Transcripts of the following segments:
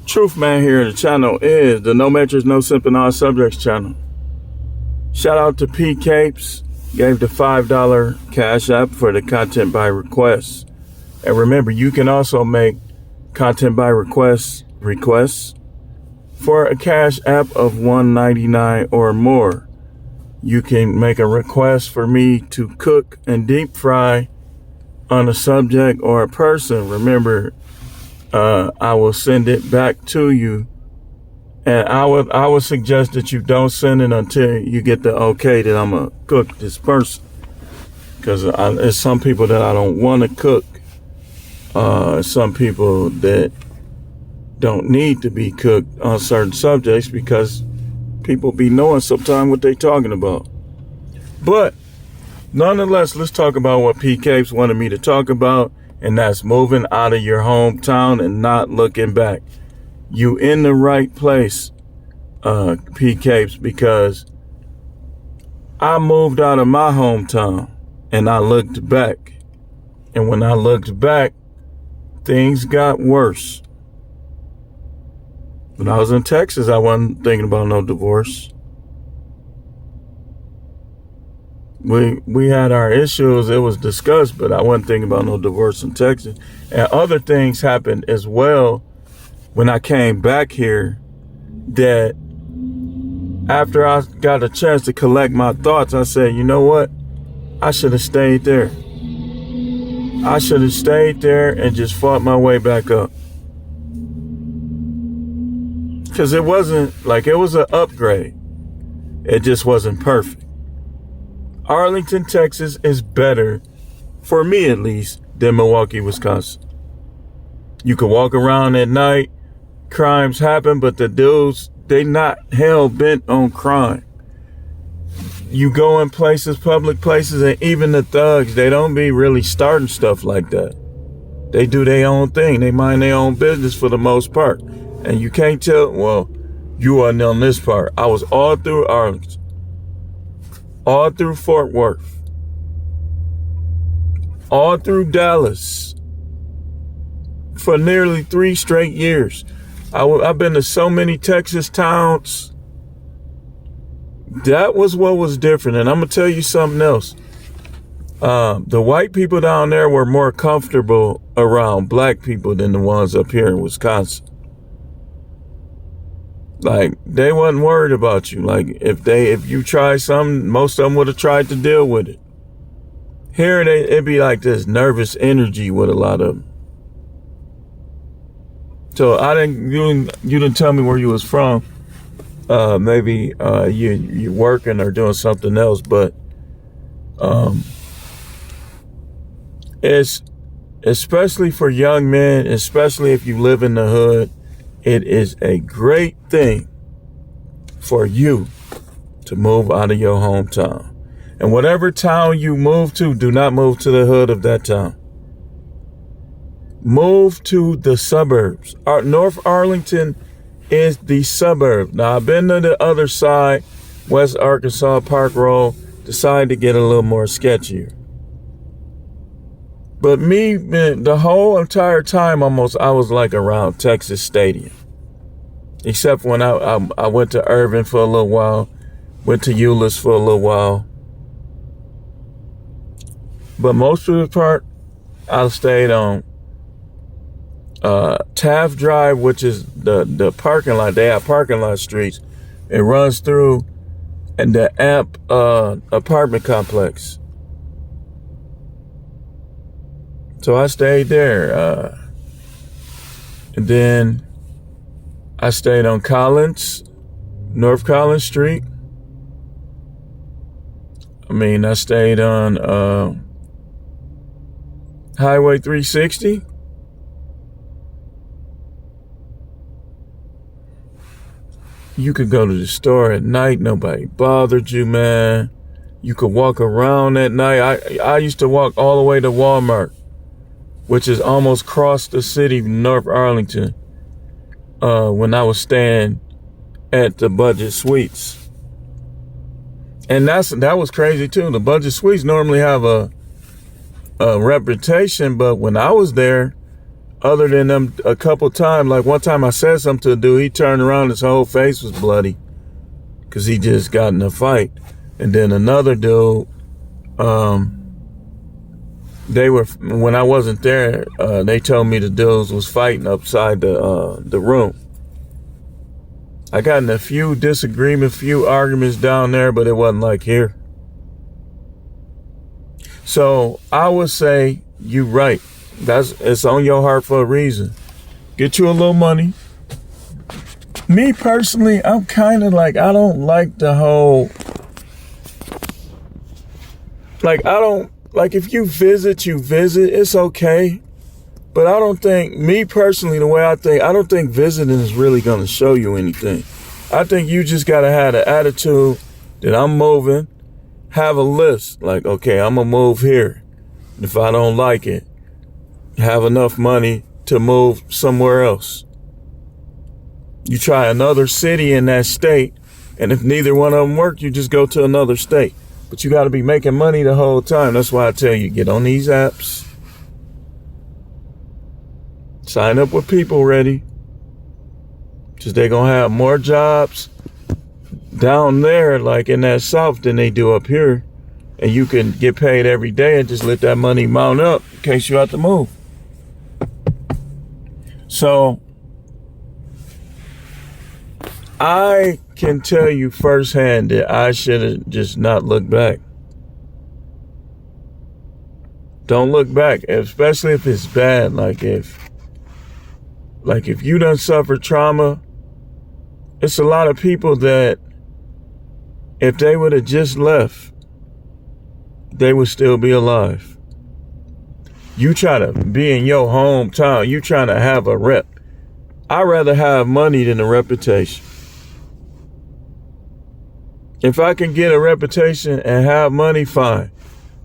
Truth Man here. The channel is the No Matrix, No Simping All Subjects channel. Shout out to P Capes. Gave the $5 cash app for the content by request. And remember, you can also make content by requests for a cash app of $1.99 or more. You can make a request for me to cook and deep fry on a subject or a person. Remember, I will send it back to you, and I would suggest that you don't send it until you get the okay that I'm gonna cook this person, because there's some people that I don't want to cook. Some people that don't need to be cooked on certain subjects because people be knowing sometimes what they talking about. But nonetheless, let's talk about what P Capes wanted me to talk about, and that's moving out of your hometown and not looking back. You in the right place, P Capes, because I moved out of my hometown and I looked back. And when I looked back, things got worse. When I was in Texas, I wasn't thinking about no divorce. We had our issues, it was discussed, but I wasn't thinking about no divorce in Texas. And other things happened as well when I came back here, that after I got a chance to collect my thoughts, I said, you know what? I should have stayed there. I should have stayed there and just fought my way back up. Because it wasn't like it was an upgrade. It just wasn't perfect. Arlington, Texas is better, for me at least, than Milwaukee, Wisconsin. You can walk around at night, crimes happen, but the dudes, they not hell-bent on crime. You go in places, public places, and even the thugs, they don't be really starting stuff like that. They do their own thing. They mind their own business for the most part. And you can't tell, well, you wasn't on this part. I was all through Arlington, all through Fort Worth, all through Dallas for nearly 3 straight years. I've been to so many Texas towns. That was what was different. And I'm going to tell you something else. The white people down there were more comfortable around black people than the ones up here in Wisconsin. Like, they wasn't worried about you. Like, if you try something, most of them would have tried to deal with it. Here, it'd be like this nervous energy with a lot of them. So you didn't tell me where you was from. Maybe you're working or doing something else, but it's especially for young men, especially if you live in the hood, it is a great thing for you to move out of your hometown. And whatever town you move to, do not move to the hood of that town. Move to the suburbs. North Arlington is the suburb. Now, I've been to the other side, West Arkansas, Park Road, decided to get a little more sketchier. But me, man, the whole entire time almost, I was like around Texas Stadium. Except when I went to Irving for a little while, went to Euless for a little while. But most of the part, I stayed on Taft Drive, which is the parking lot. They have parking lot streets. It runs through and the Amp apartment complex. So I stayed there. And then I stayed on Collins, North Collins Street. I stayed on Highway 360. You could go to the store at night. Nobody bothered you, man. You could walk around at night. I used to walk all the way to Walmart, which is almost across the city, North Arlington, when I was staying at the Budget Suites. And that was crazy too. The Budget Suites normally have a reputation, but when I was there, Other than them a couple times, like one time I said something to a dude, he turned around, his whole face was bloody because he just got in a fight. And then another dude, when I wasn't there, they told me the dudes was fighting upside the room. I got in a few disagreements, few arguments down there, but it wasn't like here. So I would say you right. It's on your heart for a reason. Get you a little money. Me personally, I'm kind of like, I don't like the whole, like, I don't, like if you visit, it's okay. But I don't think, me personally, the way I don't think visiting is really going to show you anything. I think you just got to have the attitude that I'm moving, have a list. Like, okay, I'm going to move here. If I don't like it, have enough money to move somewhere else. You try another city in that state, and if neither one of them work, you just go to another state. But you got to be making money the whole time. That's why I tell you, get on these apps. Sign up with People Ready. Because they're going to have more jobs down there, like in that South, than they do up here. And you can get paid every day and just let that money mount up in case you have to move. So, I can tell you firsthand that I should have just not looked back. Don't look back, especially if it's bad. Like if you done suffered trauma, it's a lot of people that if they would have just left, they would still be alive. You try to be in your hometown, you trying to have a rep. I'd rather have money than a reputation. If I can get a reputation and have money, fine.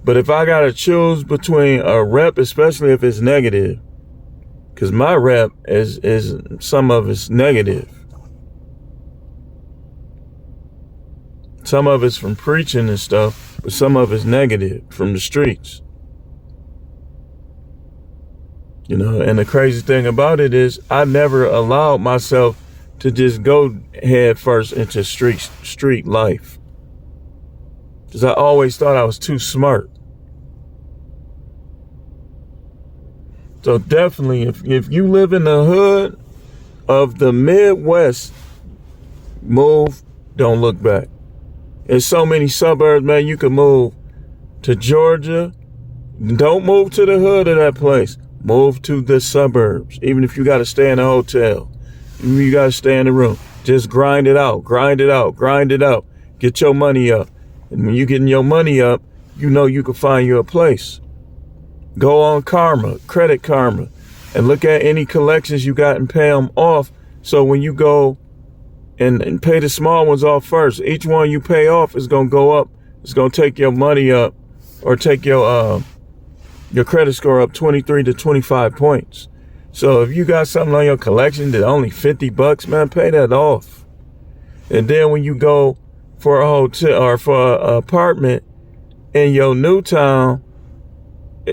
But if I gotta choose between a rep, especially if it's negative, because my rep is some of it's negative. Some of it's from preaching and stuff, but some of it's negative from the streets. You know, and the crazy thing about it is I never allowed myself to just go head first into street life. Because I always thought I was too smart. So definitely, if you live in the hood of the Midwest, move, don't look back. There's so many suburbs, man, you can move to Georgia. Don't move to the hood of that place. Move to the suburbs. Even if you got to stay in a hotel, even if you got to stay in a room, just grind it out, grind it out, grind it out. Get your money up. And when you getting your money up, you know you can find you a place. Go on Karma, Credit Karma, and look at any collections you got and pay them off. So when you go and pay the small ones off first, each one you pay off is going to go up. It's going to take your money up or take your credit score up 23 to 25 points. So if you got something on your collection that only $50, man, pay that off. And then when you go for a hotel or for an apartment in your new town,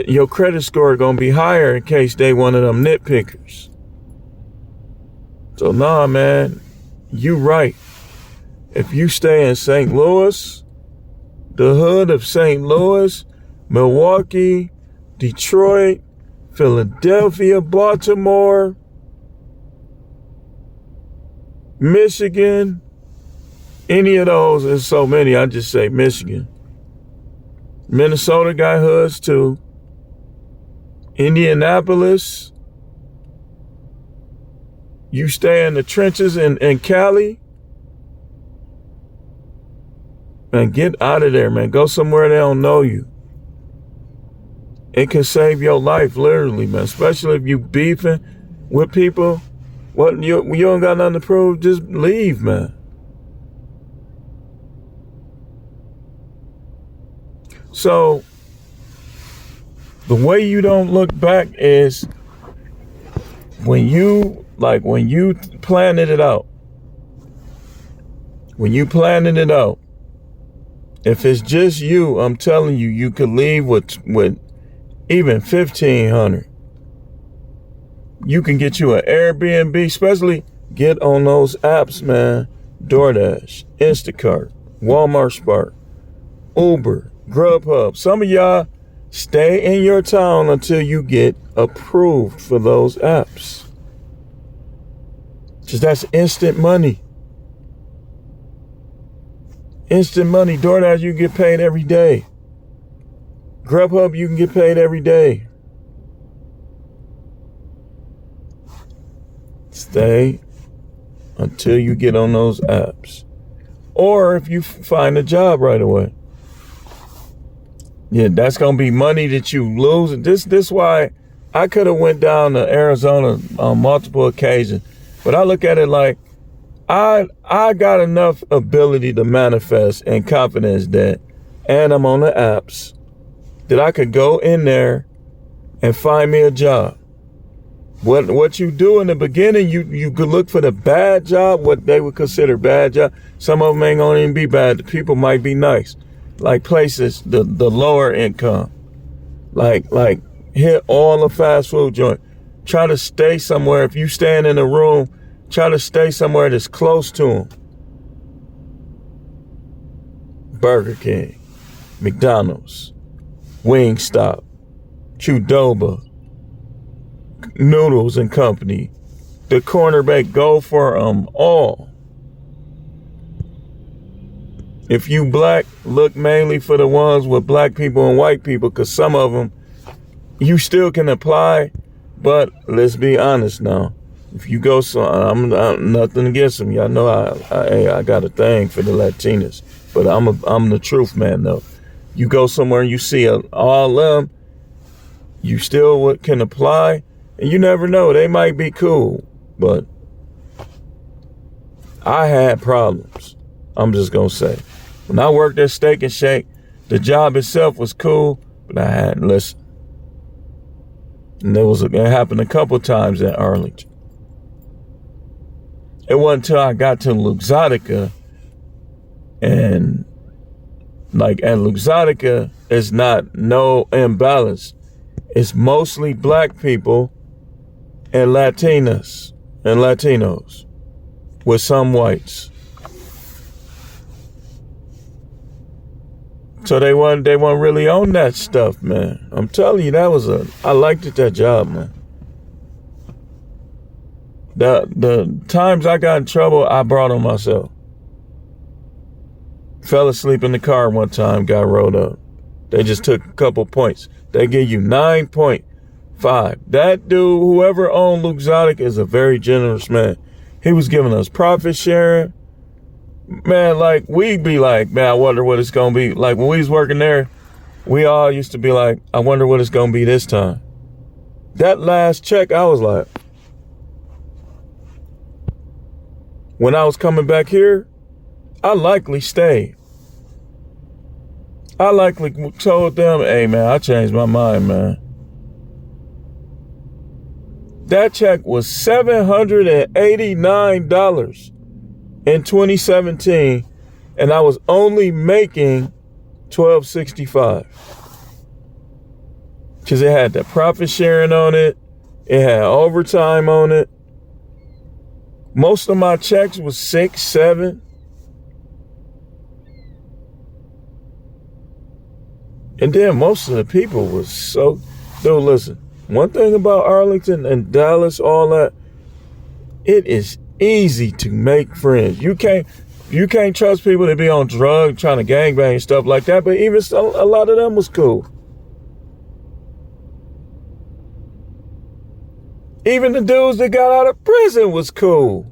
your credit score gonna be higher in case they one of them nitpickers. So nah, man, you right. If you stay in St. Louis, the hood of St. Louis, Milwaukee, Detroit, Philadelphia, Baltimore, Michigan, any of those, there's so many, I just say Michigan. Minnesota got hoods too. Indianapolis. You stay in the trenches in Cali. Man, get out of there, man. Go somewhere they don't know you. It can save your life, literally, man. Especially if you beefing with people. What you don't got nothing to prove, just leave, man. So the way you don't look back is when you planning it out. When you planning it out, if it's just you, I'm telling you, you could leave with even $1,500. You can get you an Airbnb, especially get on those apps, man. DoorDash, Instacart, Walmart Spark, Uber, Grubhub. Some of y'all stay in your town until you get approved for those apps. Just that's instant money. Instant money. DoorDash, you can get paid every day. Grubhub, you can get paid every day. Stay until you get on those apps. Or if you find a job right away. Yeah, that's going to be money that you lose. This why I could have went down to Arizona on multiple occasions. But I look at it like I got enough ability to manifest and confidence that, and I'm on the apps, that I could go in there and find me a job. What you do in the beginning, you could look for the bad job, what they would consider bad job. Some of them ain't gonna even be bad. The people might be nice. Like places, the lower income. Like hit all the fast food joint. Try to stay somewhere. If you stand in a room, try to stay somewhere that's close to them. Burger King, McDonald's, Wingstop, Qdoba, Noodles and Company, the cornerback, go for them all. If you black, look mainly for the ones with black people and white people, because some of them, you still can apply, but let's be honest now. If you go, so I'm nothing against them. Y'all know I got a thing for the Latinas, but I'm the truth man though. You go somewhere and you see all of them, you still can apply, and you never know, they might be cool, but I had problems. I'm just gonna say, when I worked at Steak and Shake, the job itself was cool, but I hadn't listened. And it happened a couple times at Arlington. It wasn't until I got to Luxottica, and like at Luxottica, it's not no imbalance. It's mostly black people and Latinas and Latinos with some whites. So they weren't really on that stuff, man. I'm telling you, I liked it, that job, man. The times I got in trouble, I brought on myself. Fell asleep in the car one time, got rolled up. They just took a couple points. They give you 9.5. That dude, whoever owned Luxottica, is a very generous man. He was giving us profit sharing. Man, like, we'd be like, man, I wonder what it's going to be. Like, when we was working there, we all used to be like, I wonder what it's going to be this time. That last check, I was like, when I was coming back here, I likely stayed. I likely told them, hey, man, I changed my mind, man. That check was $789 in 2017, and I was only making $1,265. Because it had the profit sharing on it. It had overtime on it. Most of my checks was 6, 7. And then most of the people was so, dude, listen, one thing about Arlington and Dallas, all that, it is easy to make friends. You can't trust people to be on drugs, trying to gangbang and stuff like that, but even a lot of them was cool. Even the dudes that got out of prison was cool.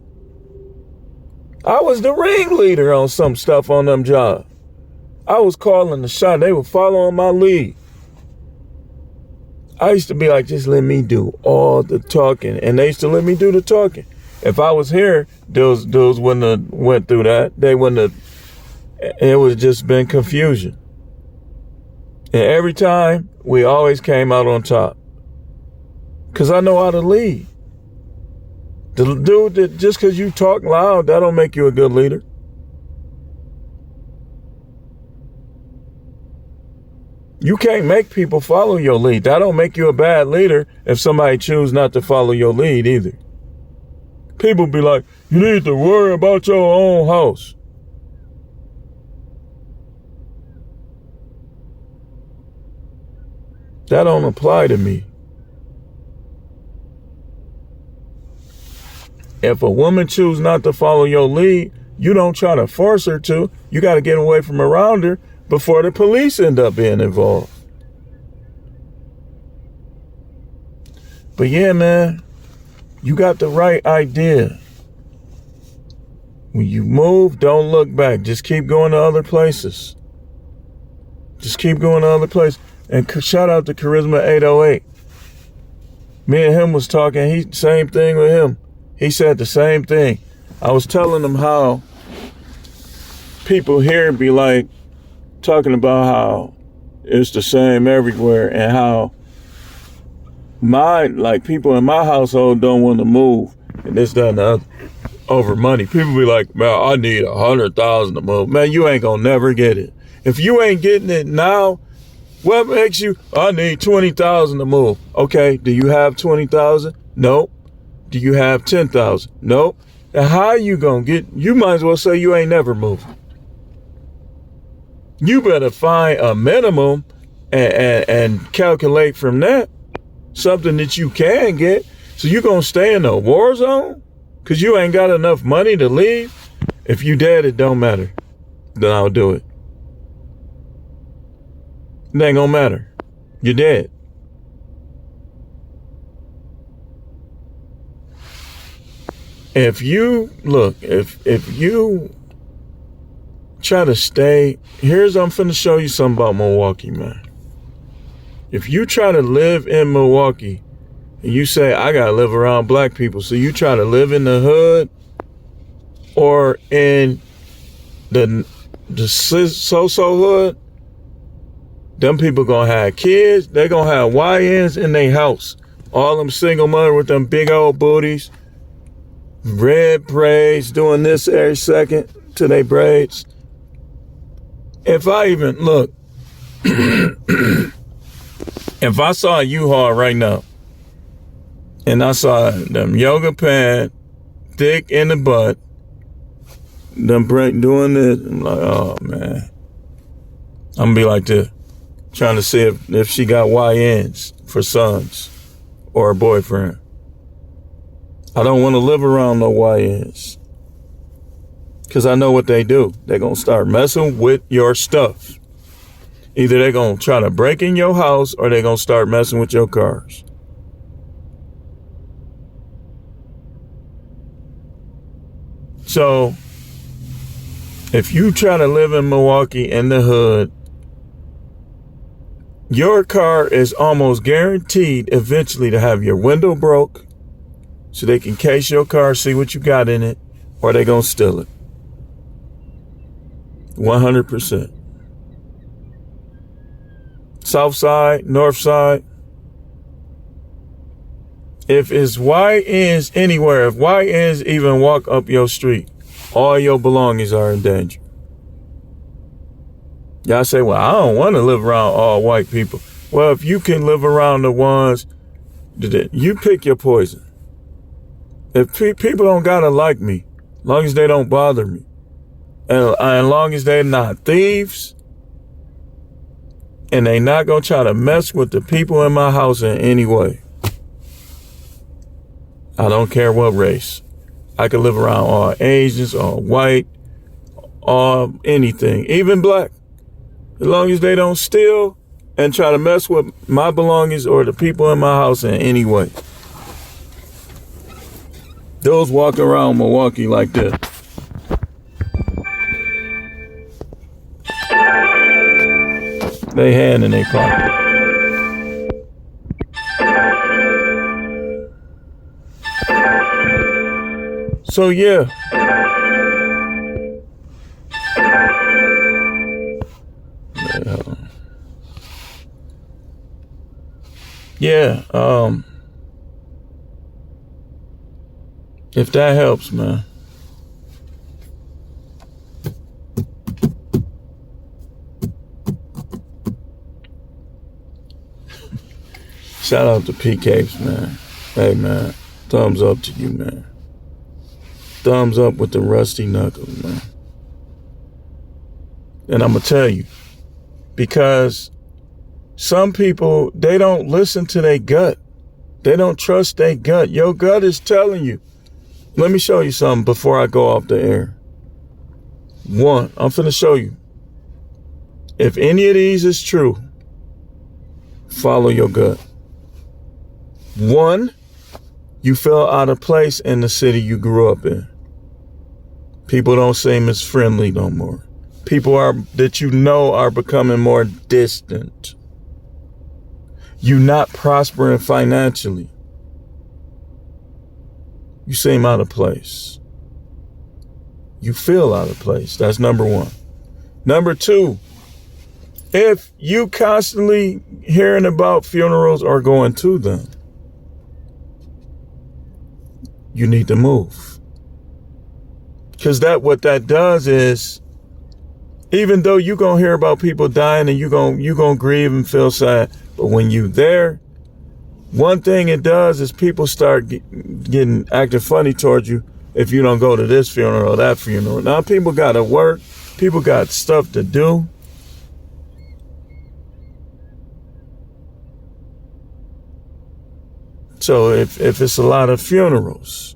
I was the ringleader on some stuff on them jobs. I was calling the shot. They were following my lead. I used to be like, just let me do all the talking. And they used to let me do the talking. If I was here, those wouldn't have went through that. They wouldn't have. It would have just been confusion. And every time, we always came out on top. Because I know how to lead. The dude that just because you talk loud, that don't make you a good leader. You can't make people follow your lead. That don't make you a bad leader if somebody choose not to follow your lead either. People be like, you need to worry about your own house. That don't apply to me. If a woman choose not to follow your lead, you don't try to force her to. You got to get away from around her before the police end up being involved. But yeah, man, you got the right idea. When you move, don't look back. Just keep going to other places. Just keep going to other places. And shout out to Charisma 808. Me and him was talking. Same thing with him. He said the same thing. I was telling him how people here be like talking about how it's the same everywhere and how people in my household don't want to move and this, that, and the other over money. People be like, man, I need $100,000 to move. Man, you ain't gonna never get it. If you ain't getting it now, what makes you, I need $20,000 to move. Okay, do you have $20,000? Nope. Do you have $10,000? Nope. And how you gonna get, you might as well say you ain't never moving. You better find a minimum and calculate from that something that you can get. So you gonna stay in a war zone because you ain't got enough money to leave? If you dead, it don't matter. Then I'll do it. It ain't gonna matter. You're dead. If you try to stay, I'm finna show you something about Milwaukee, man. If you try to live in Milwaukee and you say, I gotta live around black people, so you try to live in the hood or in the so-so hood, them people gonna have kids, they gonna have YNs in their house. All them single mothers with them big old booties, red braids, doing this every second to their braids. If I even, look, if I saw a U-Haul right now, and I saw them yoga pants, thick in the butt, them doing this, I'm like, oh man. I'm gonna be like this, trying to see if she got YNs for sons or a boyfriend. I don't want to live around no YNs. Because I know what they do. They're going to start messing with your stuff. Either they're going to try to break in your house or they're going to start messing with your cars. So, if you try to live in Milwaukee in the hood, your car is almost guaranteed eventually to have your window broke so they can case your car, see what you got in it, or they're going to steal it. 100%. South side, north side. If it's YNs anywhere, if YNs even walk up your street, all your belongings are in danger. Y'all say, well, I don't want to live around all white people. Well, if you can live around the ones, you pick your poison. If people don't gotta like me, as long as they don't bother me, and as long as they're not thieves, and they not gonna try to mess with the people in my house in any way, I don't care what race. I can live around all Asians, all white, all anything, even black. As long as they don't steal and try to mess with my belongings or the people in my house in any way. Those walking around Milwaukee like this. They hand in their pocket. So yeah. If that helps, man. Shout out to P Capes, man. Hey, man. Thumbs up to you, man. Thumbs up with the rusty knuckles, man. And I'm going to tell you, because some people, they don't listen to their gut. They don't trust their gut. Your gut is telling you. Let me show you something before I go off the air. One, I'm finna show you. If any of these is true, follow your gut. One, you feel out of place in the city you grew up in. People don't seem as friendly no more. People that you know are becoming more distant. You're not prospering financially. You seem out of place. You feel out of place. That's number one. Number two, if you constantly hearing about funerals or going to them, you need to move. Because what that does is, even though you're going to hear about people dying and you're going to grieve and feel sad, but when you there, one thing it does is people start acting funny towards you if you don't go to this funeral or that funeral. Now people got to work. People got stuff to do. So if it's a lot of funerals,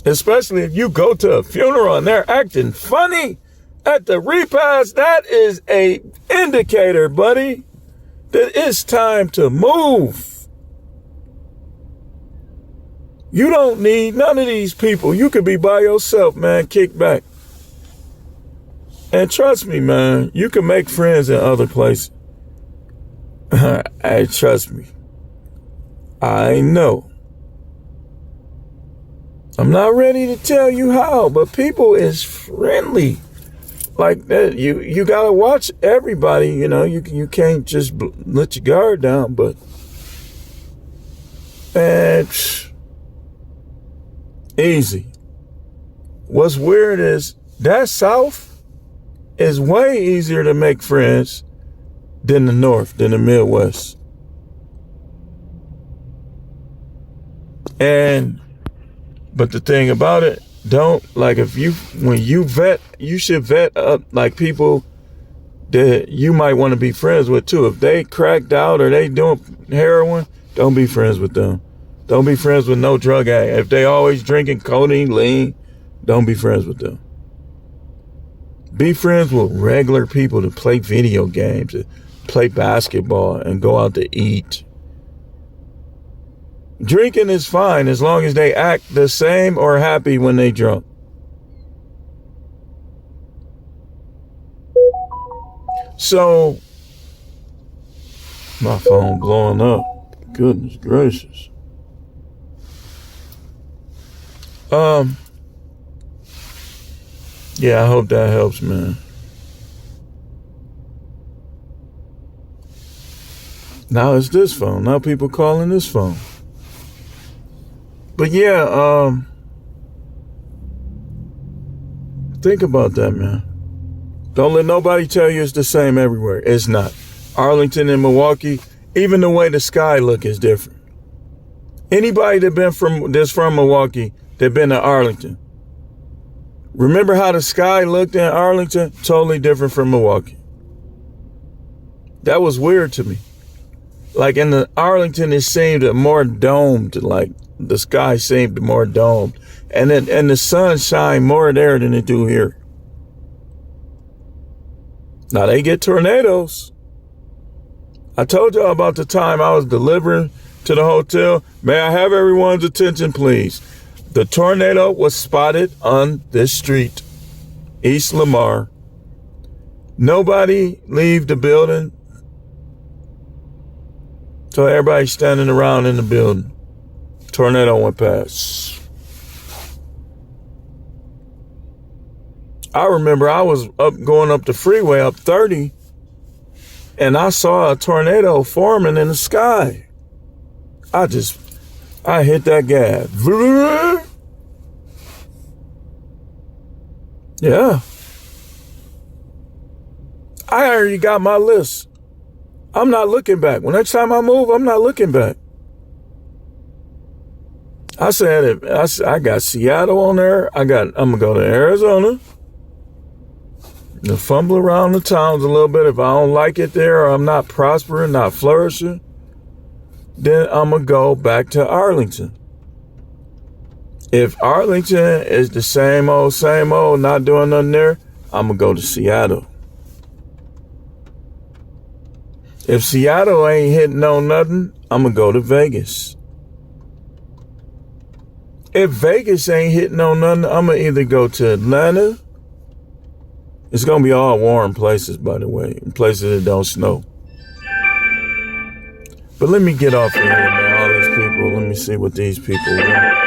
especially if you go to a funeral and they're acting funny at the repast, that is a indicator, buddy, that it's time to move. You don't need none of these people. You could be by yourself, man. Kick back. And trust me, man, you can make friends in other places. Hey, trust me. I know. I'm not ready to tell you how, but people is friendly. Like that, you gotta watch everybody. You know, you can't just let your guard down. But easy. What's weird is that South is way easier to make friends than the North, than the Midwest. But the thing about it, when you vet, you should vet up like people that you might want to be friends with too. If they cracked out or they doing heroin, don't be friends with them. Don't be friends with no drug addict. If they always drinking codeine, lean, don't be friends with them. Be friends with regular people that play video games, that play basketball, and go out to eat. Drinking is fine as long as they act the same or happy when they drunk. So, my phone blowing up. Goodness gracious. Yeah, I hope that helps, man. Now it's this phone. Now people calling this phone. But yeah, think about that, man. Don't let nobody tell you it's the same everywhere. It's not. Arlington and Milwaukee, even the way the sky look is different. Anybody that's from Milwaukee, that been to Arlington, remember how the sky looked in Arlington? Totally different from Milwaukee. That was weird to me. Like in the Arlington, it seemed more domed, like the sky seemed more domed. And the sun shined more there than it do here. Now they get tornadoes. I told y'all about the time I was delivering to the hotel. May I have everyone's attention, please? The tornado was spotted on this street, East Lamar. Nobody leave the building. So everybody's standing around in the building. Tornado went past. I remember I was going up the freeway up 30, and I saw a tornado forming in the sky. I hit that gas. Yeah. I already got my list. I'm not looking back. When next time I move, I'm not looking back. I said, I got Seattle on there. I'm going to go to Arizona. To fumble around the towns a little bit. If I don't like it there, or I'm not prospering, not flourishing, then I'm going to go back to Arlington. If Arlington is the same old, not doing nothing there, I'm going to go to Seattle. If Seattle ain't hitting on nothing, I'm going to go to Vegas. If Vegas ain't hitting on nothing, I'm going to either go to Atlanta. It's going to be all warm places, by the way, places that don't snow. But let me get off of here, man. All these people, let me see what these people want.